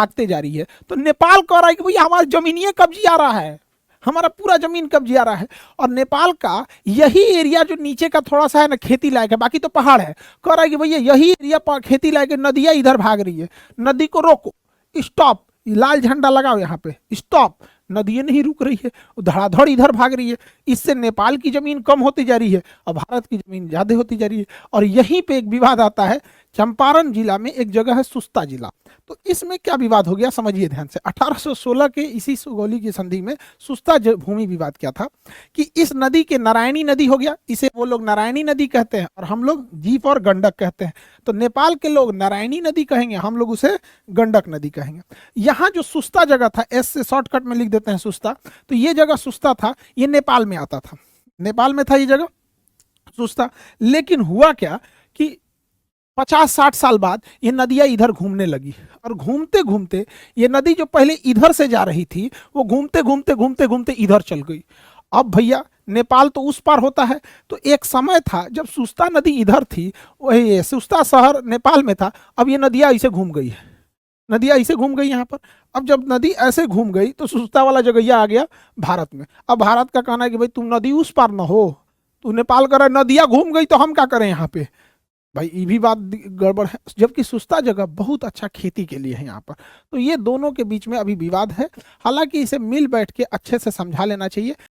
भागते जा रही है। तो नेपाल कह रहा है कि भैया हमारा जमीनिए कब्जे आ रहा है, हमारा पूरा जमीन कब्जे आ रहा है। और नेपाल का यही एरिया जो नीचे का थोड़ा सा है ना खेती लायक है, बाकी तो पहाड़ है, कह रहा है कि भैया यही एरिया खेती लायक है, नदियाँ इधर भाग रही है, नदी को रोको, स्टॉप, लाल झंडा लगाओ यहाँ पे, स्टॉप। नदियाँ नहीं रुक रही है, धड़ाधड़ इधर भाग रही है। इससे नेपाल की जमीन कम होती जा रही है और भारत की जमीन ज्यादा होती जा रही है। और यहीं पे एक विवाद आता है, चंपारण जिला में एक जगह है सुस्ता जिला। तो इसमें क्या विवाद हो गया समझिए ध्यान से। 1816 के इसी सुगौली की संधि में सुस्ता भूमि विवाद क्या था कि इस नदी के नारायणी नदी हो गया, इसे वो लोग नारायणी नदी कहते हैं और हम लोग जीप और गंडक कहते हैं। तो नेपाल के लोग नारायणी नदी कहेंगे, हम लोग उसे गंडक नदी कहेंगे। यहाँ जो सुस्ता जगह था, एस से शॉर्टकट में लिख देते हैं सुस्ता, तो ये जगह सुस्ता था, ये नेपाल में आता था, नेपाल में था ये जगह सुस्ता। लेकिन हुआ क्या कि 50-60 साल बाद ये नदियां इधर घूमने लगी और घूमते घूमते ये नदी जो पहले इधर से जा रही थी वो घूमते घूमते घूमते घूमते इधर चल गई। अब भैया नेपाल तो उस पार होता है, तो एक समय था जब सुस्ता नदी इधर थी, वही सुस्ता शहर नेपाल में था। अब ये नदियां ऐसे घूम गई है, नदियां ऐसे घूम गई यहाँ पर। अब जब नदी ऐसे घूम गई तो सुस्ता वाला जगह आ गया भारत में। अब भारत का कहना है कि भाई तुम नदी उस पार ना हो, तू नेपाल कर नदियां घूम गई तो हम क्या करें यहाँ पे। भाई ये भी बात गड़बड़ है, जबकि सुस्ता जगह बहुत अच्छा खेती के लिए है यहाँ पर। तो ये दोनों के बीच में अभी विवाद है, हालांकि इसे मिल बैठ के अच्छे से समझा लेना चाहिए।